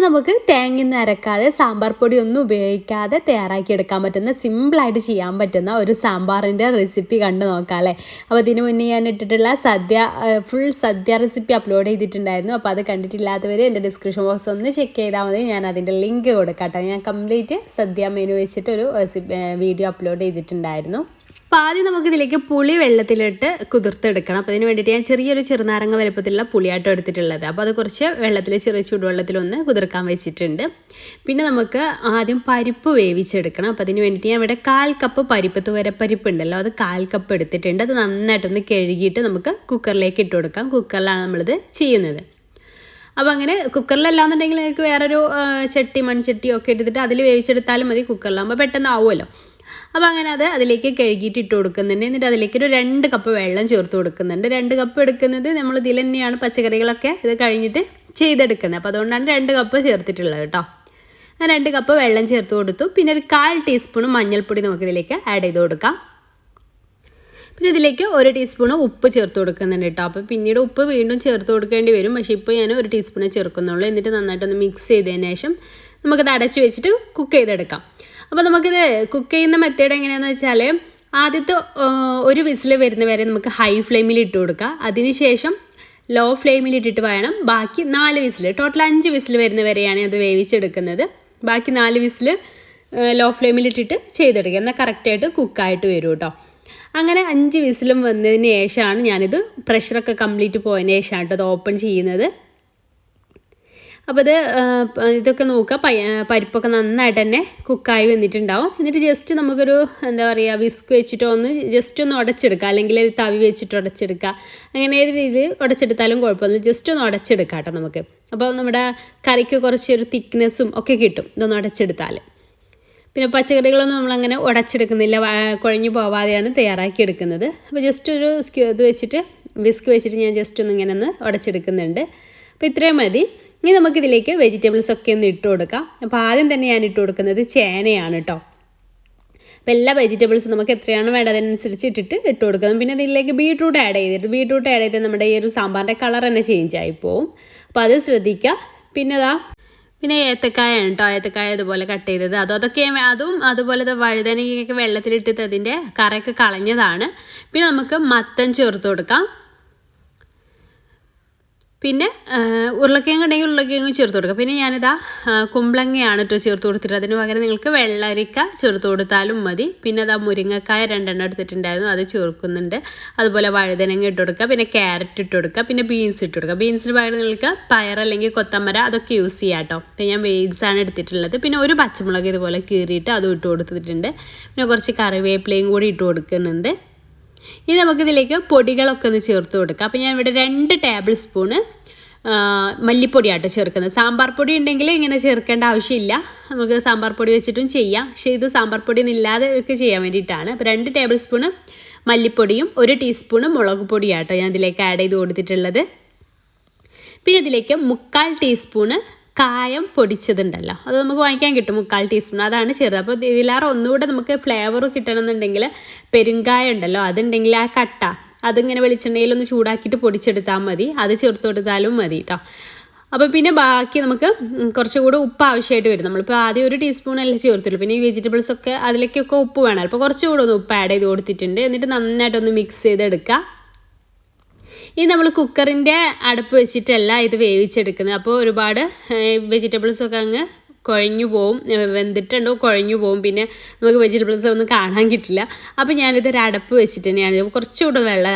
നമുക്ക് തേങ്ങയൊന്നും അരക്കാതെ സാമ്പാർ പൊടി ഒന്നും ഉപയോഗിക്കാതെ തയ്യാറാക്കിയെടുക്കാൻ പറ്റുന്ന സിമ്പിളായിട്ട് ചെയ്യാൻ പറ്റുന്ന ഒരു സാമ്പാറിൻ്റെ റെസിപ്പി കണ്ടു നോക്കാം അല്ലേ. അപ്പോൾ ഇതിന് മുന്നേ ഞാൻ ഇട്ടിട്ടുള്ള ഫുൾ സദ്യ റെസിപ്പി അപ്ലോഡ് ചെയ്തിട്ടുണ്ടായിരുന്നു. അപ്പോൾ അത് കണ്ടിട്ടില്ലാത്തവർ എൻ്റെ ഡിസ്ക്രിപ്ഷൻ ബോക്സ് ഒന്ന് ചെക്ക് ചെയ്താൽ മതി. ഞാൻ അതിൻ്റെ ലിങ്ക് കൊടുക്കാം കേട്ടോ. ഞാൻ കംപ്ലീറ്റ് സദ്യ മെനു വെച്ചിട്ട് ഒരു വീഡിയോ അപ്ലോഡ് ചെയ്തിട്ടുണ്ടായിരുന്നു. അപ്പോൾ ആദ്യം നമുക്കിതിലേക്ക് പുളി വെള്ളത്തിലിട്ട് കുതിർത്തെടുക്കണം. അപ്പോൾ അതിന് വേണ്ടിയിട്ട് ഞാൻ ചെറിയൊരു ചെറുനാരങ്ങ വലുപ്പത്തിലുള്ള പുളിയാട്ടം എടുത്തിട്ടുള്ളത്. അപ്പോൾ അത് കുറച്ച് വെള്ളത്തിൽ ചെറിയ ചൂടുവെള്ളത്തിലൊന്ന് കുതിർക്കാൻ വെച്ചിട്ടുണ്ട്. പിന്നെ നമുക്ക് ആദ്യം പരിപ്പ് വേവിച്ചെടുക്കണം. അപ്പോൾ അതിന് വേണ്ടിയിട്ട് ഞാൻ ഇവിടെ 1/4 കപ്പ് പരിപ്പ്, തുവരപ്പരിപ്പ് ഉണ്ടല്ലോ, അത് 1/4 കപ്പ് എടുത്തിട്ടുണ്ട്. അത് നന്നായിട്ടൊന്ന് കഴുകിയിട്ട് നമുക്ക് കുക്കറിലേക്ക് ഇട്ട് കൊടുക്കാം. കുക്കറിലാണ് നമ്മളിത് ചെയ്യുന്നത്. അപ്പോൾ അങ്ങനെ കുക്കറിലല്ലാന്നുണ്ടെങ്കിൽ നിങ്ങൾക്ക് വേറൊരു മൺചട്ടി ഒക്കെ എടുത്തിട്ട് അതിൽ വേവിച്ചെടുത്താലും മതി. കുക്കറിലാകുമ്പോൾ പെട്ടെന്ന് ആവുമല്ലോ. അപ്പോൾ അങ്ങനെ അതിലേക്ക് കഴുകിയിട്ട് ഇട്ട് കൊടുക്കുന്നുണ്ട്. എന്നിട്ട് അതിലേക്ക് ഒരു 2 കപ്പ് വെള്ളം ചേർത്ത് കൊടുക്കുന്നുണ്ട്. 2 കപ്പ് എടുക്കുന്നത് നമ്മൾ ഇതിൽ തന്നെയാണ് പച്ചക്കറികളൊക്കെ ഇത് കഴിഞ്ഞിട്ട് ചെയ്തെടുക്കുന്നത്. അപ്പോൾ അതുകൊണ്ടാണ് 2 കപ്പ് ചേർത്തിട്ടുള്ളത് കേട്ടോ. 2 കപ്പ് വെള്ളം ചേർത്ത് കൊടുത്തു. പിന്നെ ഒരു 1/4 ടീസ്പൂൺ മഞ്ഞൾപ്പൊടി നമുക്കിതിലേക്ക് ആഡ് ചെയ്ത് കൊടുക്കാം. പിന്നെ ഇതിലേക്ക് 1 ടീസ്പൂൺ ഉപ്പ് ചേർത്ത് കൊടുക്കുന്നുണ്ട് കേട്ടോ. അപ്പോൾ പിന്നീട് ഉപ്പ് വീണ്ടും ചേർത്ത് കൊടുക്കേണ്ടി വരും. പക്ഷേ ഇപ്പോൾ ഞാൻ 1 ടീസ്പൂണേ ചേർക്കുന്നുള്ളൂ. എന്നിട്ട് നന്നായിട്ടൊന്ന് മിക്സ് ചെയ്തതിന് ശേഷം നമുക്കത് അടച്ച് വെച്ചിട്ട് കുക്ക് ചെയ്തെടുക്കാം. അപ്പോൾ നമുക്കിത് കുക്ക് ചെയ്യുന്ന മെത്തേഡ് എങ്ങനെയാണെന്ന് വെച്ചാൽ ആദ്യത്തെ ഒരു വിസിൽ വരുന്ന വരെ നമുക്ക് ഹൈ ഫ്ലെയിമിൽ ഇട്ട് കൊടുക്കുക. അതിനുശേഷം ലോ ഫ്ലെയിമിൽ ഇട്ടിട്ട് വേണം ബാക്കി 4 വിസിൽ, ടോട്ടൽ 5 വിസിൽ വരുന്ന വരെയാണ് അത് വേവിച്ചെടുക്കുന്നത്. ബാക്കി 4 വിസിൽ ലോ ഫ്ലെയിമിൽ ഇട്ടിട്ട് ചെയ്തെടുക്കുക. എന്നാൽ കറക്റ്റായിട്ട് കുക്കായിട്ട് വരും കേട്ടോ. അങ്ങനെ 5 വിസിലും വന്നതിന് ശേഷമാണ് ഞാനിത് പ്രഷറൊക്കെ കംപ്ലീറ്റ് പോയതിന് ശേഷമാണ് ഇത് ഓപ്പൺ ചെയ്യുന്നത്. അപ്പോൾ ഇതൊക്കെ നോക്കുക, പരിപ്പൊക്കെ നന്നായിട്ട് തന്നെ കുക്കായി വന്നിട്ടുണ്ടാവും. എന്നിട്ട് ജസ്റ്റ് നമുക്കൊരു വിസ്ക് വെച്ചിട്ടോ ഒന്ന് ഉടച്ചെടുക്കുക, അല്ലെങ്കിൽ ഒരു തവി വെച്ചിട്ട് ഉടച്ചെടുക്കുക. അങ്ങനെ ഏത് രീതിയിൽ ഉടച്ചെടുത്താലും കുഴപ്പമൊന്നുമില്ല. ജസ്റ്റ് ഒന്ന് ഉടച്ചെടുക്കാം കേട്ടോ നമുക്ക്. അപ്പോൾ നമ്മുടെ കറിക്ക് കുറച്ചൊരു തിക്നെസ്സും ഒക്കെ കിട്ടും ഇതൊന്ന് ഉടച്ചെടുത്താൽ. പിന്നെ പച്ചക്കറികളൊന്നും നമ്മളങ്ങനെ ഉടച്ചെടുക്കുന്നില്ല, കുഴഞ്ഞു പോവാതെയാണ് തയ്യാറാക്കിയെടുക്കുന്നത്. അപ്പോൾ ജസ്റ്റ് ഒരു വിസ്ക് വെച്ചിട്ട് ഞാൻ ജസ്റ്റ് ഒന്ന് ഉടച്ചെടുക്കുന്നുണ്ട്. അപ്പോൾ ഇത്രയും മതി. ഇനി നമുക്കിതിലേക്ക് വെജിറ്റബിൾസ് ഒക്കെ ഒന്ന് ഇട്ട് കൊടുക്കാം. അപ്പോൾ ആദ്യം തന്നെ ഞാൻ ഇട്ട് കൊടുക്കുന്നത് ചേനയാണ് കേട്ടോ. അപ്പോൾ എല്ലാ വെജിറ്റബിൾസും നമുക്ക് എത്രയാണ് വേണ്ടത് അതിനനുസരിച്ച് ഇട്ട് കൊടുക്കണം. പിന്നെ ഇതിലേക്ക് ബീട്രൂട്ട് ആഡ് ചെയ്തിട്ട് നമ്മുടെ ഈ ഒരു സാമ്പാറിൻ്റെ കളർ തന്നെ ചേഞ്ച് ആയി പോവും. അപ്പോൾ അത് ശ്രദ്ധിക്കുക. പിന്നെ ഏത്തക്കായാണ് കേട്ടോ. ഏത്തക്കായ ഇതുപോലെ കട്ട് ചെയ്തത് അതും അതുപോലെ വഴുതനങ്ങയൊക്കെ വെള്ളത്തിലിട്ടിട്ട് അതിൻ്റെ കറയൊക്കെ കളഞ്ഞതാണ്. പിന്നെ നമുക്ക് മത്തൻ ചേർത്ത് കൊടുക്കാം. പിന്നെ ഉരുളക്കിഴങ്ങ് ഉണ്ടെങ്കിൽ ഉരുളക്കിഴങ്ങ് ചേർത്ത് കൊടുക്കുക. പിന്നെ ഞാനിതാ കുമ്പളങ്ങയാണ് കേട്ടോ ചേർത്ത് കൊടുത്തിട്ട്. അതിന് പകരം നിങ്ങൾക്ക് വെള്ളരിക്ക ചേർത്ത് കൊടുത്താലും മതി. പിന്നെ മുരിങ്ങക്കായ 2 എടുത്തിട്ടുണ്ടായിരുന്നു, അത് ചേർക്കുന്നുണ്ട്. അതുപോലെ വഴുതനങ്ങ ഇട്ട് കൊടുക്കുക. പിന്നെ ക്യാരറ്റ് ഇട്ട് കൊടുക്കുക. പിന്നെ ബീൻസ് ഇട്ട് കൊടുക്കുക. ബീൻസിന് പകരം നിങ്ങൾക്ക് പയർ അല്ലെങ്കിൽ കൊത്തമര അതൊക്കെ യൂസ് ചെയ്യാം കേട്ടോ. പിന്നെ ഞാൻ ബീൻസാണ് എടുത്തിട്ടുള്ളത്. പിന്നെ ഒരു പച്ചമുളക് ഇതുപോലെ കീറിയിട്ട് അതും ഇട്ട് കൊടുത്തിട്ടുണ്ട്. പിന്നെ കുറച്ച് കറിവേപ്പിലയും കൂടി ഇട്ട് കൊടുക്കുന്നുണ്ട്. ഇനി നമുക്കിതിലേക്ക് പൊടികളൊക്കെ ഒന്ന് ചേർത്ത് കൊടുക്കാം. അപ്പോൾ ഞാൻ ഇവിടെ 2 ടേബിൾ സ്പൂണ് മല്ലിപ്പൊടിയാട്ടോ ചേർക്കുന്നത്. സാമ്പാർ പൊടി ഉണ്ടെങ്കിൽ ഇങ്ങനെ ചേർക്കേണ്ട ആവശ്യമില്ല, നമുക്ക് സാമ്പാർ പൊടി വെച്ചിട്ടും ചെയ്യാം. പക്ഷേ ഇത് സാമ്പാർ പൊടി ഒന്നില്ലാതെ ഒക്കെ ചെയ്യാൻ വേണ്ടിയിട്ടാണ്. അപ്പോൾ 2 ടേബിൾ സ്പൂണ് മല്ലിപ്പൊടിയും 1 ടീസ്പൂണ് മുളക് പൊടിയാട്ടോ ഞാൻ ഇതിലേക്ക് ആഡ് ചെയ്ത് കൊടുത്തിട്ടുള്ളത്. പിന്നെ ഇതിലേക്ക് 1/4 ടീസ്പൂണ് കായം പൊടിച്ചതുണ്ടല്ലോ, അത് നമുക്ക് വാങ്ങിക്കാൻ കിട്ടും, 1/4 ടീസ്പൂൺ, അതാണ് ചേർത്തത്. അപ്പോൾ ഇതിലേറെ ഒന്നുകൂടെ നമുക്ക് ഫ്ലേവർ കിട്ടണമെന്നുണ്ടെങ്കിൽ പെരുങ്കായം ഉണ്ടല്ലോ, അതുണ്ടെങ്കിൽ ആ കട്ട അതിങ്ങനെ വെളിച്ചെണ്ണയിലൊന്ന് ചൂടാക്കിയിട്ട് പൊടിച്ചെടുത്താൽ മതി, അത് ചേർത്ത് കൊടുത്താലും മതി കേട്ടോ. അപ്പോൾ പിന്നെ ബാക്കി നമുക്ക് കുറച്ചുകൂടി ഉപ്പ് ആവശ്യമായിട്ട് വരും. നമ്മളിപ്പോൾ ആദ്യം 1 ടീസ്പൂൺ അല്ലേ ചേർത്തുള്ളൂ. പിന്നെ ഈ വെജിറ്റബിൾസൊക്കെ അതിലേക്കൊക്കെ ഉപ്പ് വേണം. അപ്പോൾ കുറച്ചുകൂടെ ഒന്ന് ഉപ്പ് ആഡ് ചെയ്ത് കൊടുത്തിട്ടുണ്ട്. എന്നിട്ട് നന്നായിട്ടൊന്ന് മിക്സ് ചെയ്തെടുക്കുക. ഇനി നമ്മൾ കുക്കറിൻ്റെ അടുപ്പ് വെച്ചിട്ടല്ല ഇത് വേവിച്ചെടുക്കുന്നത്. അപ്പോൾ ഒരുപാട് വെജിറ്റബിൾസൊക്കെ അങ്ങ് കുഴഞ്ഞു പോവും, വെന്തിട്ടുണ്ടോ കുഴഞ്ഞു പോവും. പിന്നെ നമുക്ക് വെജിറ്റബിൾസ് ഒന്നും കാണാൻ കിട്ടില്ല. അപ്പോൾ ഞാനിതൊരു അടപ്പ് വെച്ചിട്ട് തന്നെയാണ് കുറച്ചുകൂടെ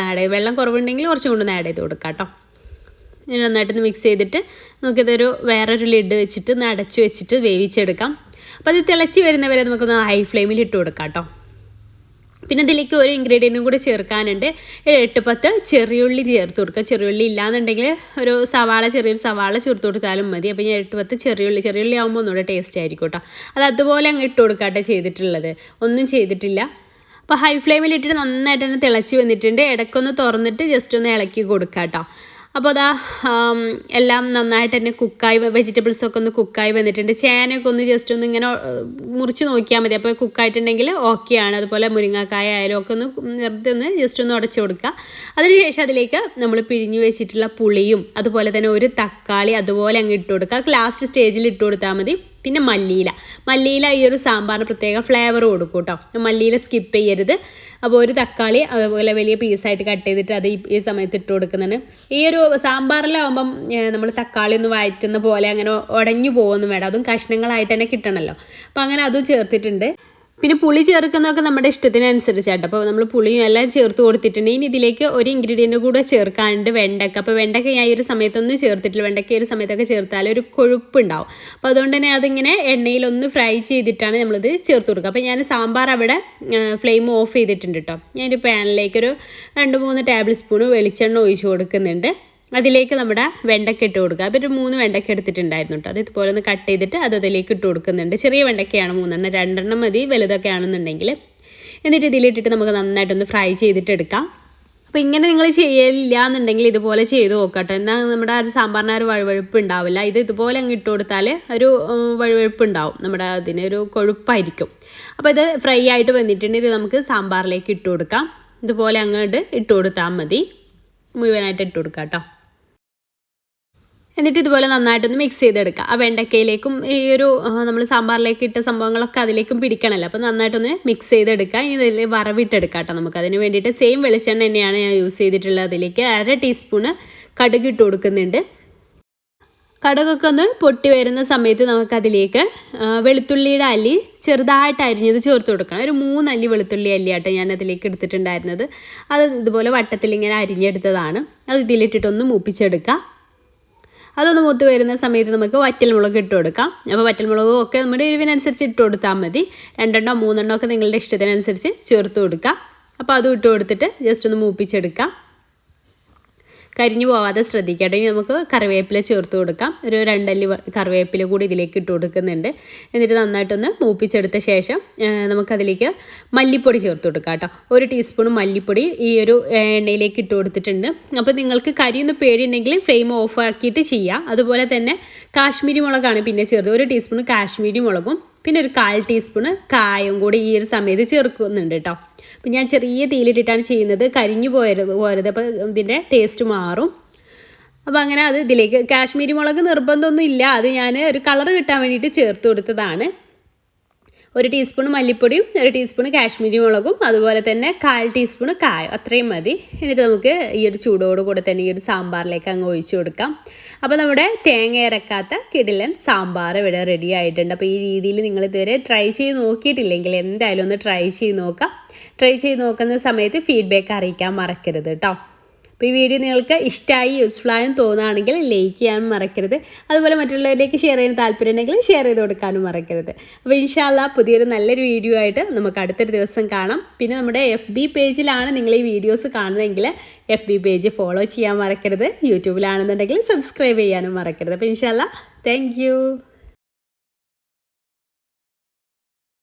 വെള്ളം കുറവുണ്ടെങ്കിൽ കുറച്ചും കൂടെ ആഡ് ചെയ്ത് കൊടുക്കാം കേട്ടോ. ഇനി നന്നായിട്ടൊന്ന് മിക്സ് ചെയ്തിട്ട് നമുക്കിതൊരു വേറൊരു ലിഡ് വെച്ചിട്ട് അടച്ച് വെച്ചിട്ട് വേവിച്ചെടുക്കാം. അപ്പോൾ അത് തിളച്ച് വരുന്നവരെ നമുക്കൊന്ന് ഹൈ ഫ്ലെയിമിൽ ഇട്ട് കൊടുക്കാം കേട്ടോ. പിന്നെ ഇതിലേക്ക് ഒരു ഇൻഗ്രീഡിയൻറ്റും കൂടി ചേർക്കാനുണ്ട്. 8-10 ചെറിയുള്ളി ചേർത്ത് കൊടുക്കുക. ചെറിയുള്ളി ഇല്ലാന്നുണ്ടെങ്കിൽ ചെറിയൊരു സവാള ചേർത്ത് കൊടുത്താലും മതി. അപ്പോൾ ഞാൻ 8-10 ചെറിയുള്ളി ആകുമ്പോൾ ഒന്നുകൂടെ ടേസ്റ്റ് ആയിരിക്കും കേട്ടോ. അത് അതുപോലെ അങ്ങ് ഇട്ട് കൊടുക്കാട്ടെ ചെയ്തിട്ടുള്ളത്, ഒന്നും ചെയ്തിട്ടില്ല. അപ്പോൾ ഹൈ ഫ്ലെയിമിൽ ഇട്ടിട്ട് നന്നായിട്ട് തന്നെ തിളച്ച് വന്നിട്ടുണ്ട്. ഇടയ്ക്കൊന്ന് തുറന്നിട്ട് ജസ്റ്റ് ഒന്ന് ഇളക്കി കൊടുക്കുക കേട്ടോ. അപ്പോൾ അതാ എല്ലാം നന്നായിട്ട് തന്നെ കുക്കായി വെജിറ്റബിൾസൊക്കെ ഒന്ന് കുക്കായി വന്നിട്ടുണ്ട്. ചേനയൊക്കെ ഒന്ന് ജസ്റ്റ് ഒന്ന് ഇങ്ങനെ മുറിച്ച് നോക്കിയാൽ മതി. അപ്പോൾ കുക്കായിട്ടുണ്ടെങ്കിൽ ഓക്കെയാണ്. അതുപോലെ മുരിങ്ങക്കായ ആയാലും ഒക്കെ ഒന്ന് വെറുതെ ഒന്ന് ജസ്റ്റ് ഒന്ന് ഉടച്ചു കൊടുക്കുക. അതിനുശേഷം അതിലേക്ക് നമ്മൾ പിഴിഞ്ഞ് വെച്ചിട്ടുള്ള പുളിയും അതുപോലെ തന്നെ ഒരു തക്കാളി അതുപോലെ അങ്ങ് ഇട്ട് കൊടുക്കുക. ലാസ്റ്റ് സ്റ്റേജിൽ ഇട്ട് കൊടുത്താൽ മതി. പിന്നെ മല്ലിയില ഈ ഒരു സാമ്പാറിന് പ്രത്യേക ഫ്ലേവർ കൊടുക്കും കേട്ടോ. മല്ലിയില സ്കിപ്പ് ചെയ്യരുത്. അപ്പോൾ ഒരു തക്കാളി അതുപോലെ വലിയ പീസായിട്ട് കട്ട് ചെയ്തിട്ട് അത് ഈ സമയത്ത് ഇട്ട് കൊടുക്കുന്നുണ്ട്. ഈ ഒരു സാമ്പാറിലാവുമ്പം നമ്മൾ തക്കാളി ഒന്ന് വഴറ്റുന്ന പോലെ അങ്ങനെ ഉടഞ്ഞു പോകുമെന്നും വേണ്ട, അതും കഷ്ണങ്ങളായിട്ട് തന്നെ കിട്ടണമല്ലോ. അപ്പോൾ അങ്ങനെ അതും ചേർത്തിട്ടുണ്ട്. പിന്നെ പുളി ചേർക്കുന്നതൊക്കെ നമ്മുടെ ഇഷ്ടത്തിനനുസരിച്ചാട്ടോ. അപ്പോൾ നമ്മൾ പുളിയും എല്ലാം ചേർത്ത് കൊടുത്തിട്ടുണ്ട്. ഇനി ഇതിലേക്ക് ഒരു ഇൻഗ്രീഡിയൻ്റ് കൂടെ ചേർക്കാനുണ്ട്, വെണ്ടക്ക. അപ്പോൾ വെണ്ടക്ക ഞാൻ ഈ ഒരു സമയത്തൊന്നും ചേർത്തിട്ടില്ല. വെണ്ടക്ക ഈ ഒരു സമയത്തൊക്കെ ചേർത്താൽ ഒരു കൊഴുപ്പുണ്ടാവും. അപ്പോൾ അതുകൊണ്ട് തന്നെ അതിങ്ങനെ എണ്ണയിലൊന്ന് ഫ്രൈ ചെയ്തിട്ടാണ് നമ്മളിത് ചേർത്ത് കൊടുക്കുക. അപ്പോൾ ഞാൻ സാമ്പാർ അവിടെ ഫ്ലെയിം ഓഫ് ചെയ്തിട്ടുണ്ട് കേട്ടോ. ഞാനൊരു പാനിലേക്കൊരു 2-3 ടേബിൾ സ്പൂൺ വെളിച്ചെണ്ണ ഒഴിച്ച് കൊടുക്കുന്നുണ്ട്. അതിലേക്ക് നമ്മുടെ വെണ്ടയ്ക്ക ഇട്ട് കൊടുക്കുക. അപ്പോൾ ഒരു 3 വെണ്ടയ്ക്ക എടുത്തിട്ടുണ്ടായിരുന്നു കേട്ടോ. അത് ഇതുപോലെ ഒന്ന് കട്ട് ചെയ്തിട്ട് അത് അതിലേക്ക് ഇട്ട് കൊടുക്കുന്നുണ്ട്. ചെറിയ വെണ്ടയ്ക്കയാണ് 3 2 മതി വലുതൊക്കെ ആണെന്നുണ്ടെങ്കിൽ. എന്നിട്ട് ഇതിലിട്ടിട്ട് നമുക്ക് നന്നായിട്ടൊന്ന് ഫ്രൈ ചെയ്തിട്ട് എടുക്കാം. അപ്പോൾ ഇങ്ങനെ നിങ്ങൾ ചെയ്യില്ല എന്നുണ്ടെങ്കിൽ ഇതുപോലെ ചെയ്ത് നോക്കട്ടോ. എന്നാൽ നമ്മുടെ ആ ഒരു സാമ്പാറിന് ഒരു വഴുവഴുപ്പ് ഉണ്ടാവില്ല. ഇതുപോലെ അങ്ങ് ഇട്ട് കൊടുത്താൽ ഒരു വഴുവഴുപ്പ് ഉണ്ടാവും, നമ്മുടെ അതിനൊരു കൊഴുപ്പായിരിക്കും. അപ്പോൾ ഇത് ഫ്രൈ ആയിട്ട് വന്നിട്ടുണ്ടെങ്കിൽ ഇത് നമുക്ക് സാമ്പാറിലേക്ക് ഇട്ട് കൊടുക്കാം. ഇതുപോലെ അങ്ങോട്ട് ഇട്ട് കൊടുത്താൽ മതി, മുഴുവനായിട്ട് ഇട്ട് കൊടുക്കാം കേട്ടോ. എന്നിട്ട് ഇതുപോലെ നന്നായിട്ടൊന്ന് മിക്സ് ചെയ്തെടുക്കുക. ആ വെണ്ടക്കയിലേക്കും ഈ ഒരു നമ്മൾ സാമ്പാറിലേക്ക് ഇട്ട സംഭവങ്ങളൊക്കെ അതിലേക്കും പിടിക്കണമല്ലോ. അപ്പോൾ നന്നായിട്ടൊന്ന് മിക്സ് ചെയ്തെടുക്കുക. ഇനി ഇതിൽ വറവിട്ടെടുക്കാം കേട്ടോ. നമുക്ക് അതിന് വേണ്ടിയിട്ട് സെയിം വെളിച്ചെണ്ണ തന്നെയാണ് ഞാൻ യൂസ് ചെയ്തിട്ടുള്ളത്. അതിലേക്ക് 1/2 ടീസ്പൂണ് കടുക് ഇട്ട് കൊടുക്കുന്നുണ്ട്. കടുകൊക്കെ ഒന്ന് പൊട്ടി വരുന്ന സമയത്ത് നമുക്കതിലേക്ക് വെളുത്തുള്ളിയുടെ അല്ലി ചെറുതായിട്ട് അരിഞ്ഞത് ചേർത്ത് കൊടുക്കണം. ഒരു 3 അല്ലി വെളുത്തുള്ളി അല്ലിയാട്ടോ ഞാൻ അതിലേക്ക് എടുത്തിട്ടുണ്ടായിരുന്നത്. അത് ഇതുപോലെ വട്ടത്തിൽ ഇങ്ങനെ അരിഞ്ഞെടുത്തതാണ്. അത് ഇതിലിട്ടിട്ടൊന്ന് മൂപ്പിച്ചെടുക്കുക. അതൊന്ന് മൂത്ത് വരുന്ന സമയത്ത് നമുക്ക് വറ്റൽമുളക് ഇട്ട് കൊടുക്കാം. അപ്പോൾ വറ്റൽമുളകും ഒക്കെ നമ്മുടെ എരിവിനനുസരിച്ച് ഇട്ട് കൊടുത്താൽ മതി. 2 3 ഒക്കെ നിങ്ങളുടെ ഇഷ്ടത്തിനനുസരിച്ച് ചേർത്ത് കൊടുക്കുക. അപ്പോൾ അതും ഇട്ട് കൊടുത്തിട്ട് ജസ്റ്റ് ഒന്ന് മൂപ്പിച്ചെടുക്കാം. കരിഞ്ഞു പോവാതെ ശ്രദ്ധിക്കട്ടെ. ഇനി നമുക്ക് കറിവേപ്പില ചേർത്ത് കൊടുക്കാം. ഒരു 2 അല്ലി കറിവേപ്പില കൂടി ഇതിലേക്ക് ഇട്ട് കൊടുക്കുന്നുണ്ട്. എന്നിട്ട് നന്നായിട്ടൊന്ന് മൂപ്പിച്ചെടുത്ത ശേഷം നമുക്കതിലേക്ക് മല്ലിപ്പൊടി ചേർത്ത് കൊടുക്കാം കേട്ടോ. 1 ടീസ്പൂൺ മല്ലിപ്പൊടി ഈ ഒരു എണ്ണയിലേക്ക് ഇട്ട് കൊടുത്തിട്ടുണ്ട്. അപ്പോൾ നിങ്ങൾക്ക് കരിയൊന്ന് പേടിയുണ്ടെങ്കിൽ ഫ്ലെയിം ഓഫ് ആക്കിയിട്ട് ചെയ്യാം. അതുപോലെ തന്നെ കാശ്മീരി മുളകാണ് പിന്നെ ചേർത്ത് 1 ടീസ്പൂൺ കാശ്മീരി മുളകും പിന്നെ ഒരു 1/4 ടീസ്പൂൺ കായം കൂടി ഈ ഒരു സമയത്ത് ചേർക്കുന്നുണ്ട് കേട്ടോ. അപ്പം ഞാൻ ചെറിയ തീയിലിട്ടിട്ടാണ് ചെയ്യുന്നത്, കരിഞ്ഞു പോരുത്. അപ്പോൾ ഇതിൻ്റെ ടേസ്റ്റ് മാറും. അപ്പോൾ അങ്ങനെ അത് ഇതിലേക്ക് കാശ്മീരി മുളക് നിർബന്ധമൊന്നും ഇല്ല, അത് ഞാൻ ഒരു കളർ കിട്ടാൻ വേണ്ടിയിട്ട് ചേർത്ത് കൊടുത്തതാണ്. 1 ടീസ്പൂൺ മല്ലിപ്പൊടിയും 1 ടീസ്പൂൺ കാശ്മീരി മുളകും അതുപോലെ തന്നെ 1/4 ടീസ്പൂൺ കായം, അത്രയും മതി. എന്നിട്ട് നമുക്ക് ഈ ഒരു ചൂടോട് കൂടെ തന്നെ ഈ ഒരു സാമ്പാറിലേക്ക് അങ്ങ് ഒഴിച്ചു കൊടുക്കാം. അപ്പോൾ നമ്മുടെ തേങ്ങ ഇറക്കാത്ത കിടിലൻ സാമ്പാർ ഇവിടെ റെഡി ആയിട്ടുണ്ട്. അപ്പോൾ ഈ രീതിയിൽ നിങ്ങൾ ഇതുവരെ ട്രൈ ചെയ്ത് നോക്കിയിട്ടില്ലെങ്കിൽ എന്തായാലും ഒന്ന് ട്രൈ ചെയ്ത് നോക്കാം. ട്രൈ ചെയ്ത് നോക്കുന്ന സമയത്ത് ഫീഡ്ബാക്ക് അറിയിക്കാൻ മറക്കരുത് കേട്ടോ. അപ്പോൾ ഈ വീഡിയോ നിങ്ങൾക്ക് ഇഷ്ടമായി യൂസ്ഫുള്ളായും തോന്നുകയാണെങ്കിൽ ലൈക്ക് ചെയ്യാനും മറക്കരുത്. അതുപോലെ മറ്റുള്ളവരിലേക്ക് ഷെയർ ചെയ്യാൻ താല്പര്യമുണ്ടെങ്കിൽ ഷെയർ ചെയ്ത് കൊടുക്കാനും മറക്കരുത്. അപ്പോൾ ഇൻഷാ അല്ലാഹ് പുതിയൊരു നല്ലൊരു വീഡിയോ ആയിട്ട് നമുക്ക് അടുത്തൊരു ദിവസം കാണാം. പിന്നെ നമ്മുടെ FB പേജിലാണ് നിങ്ങൾ ഈ വീഡിയോസ് കാണുന്നതെങ്കിൽ FB പേജ് ഫോളോ ചെയ്യാൻ മറക്കരുത്. യൂട്യൂബിലാണെന്നുണ്ടെങ്കിൽ സബ്സ്ക്രൈബ് ചെയ്യാനും മറക്കരുത്. അപ്പോൾ ഇൻഷാ അല്ലാഹ് താങ്ക് യു.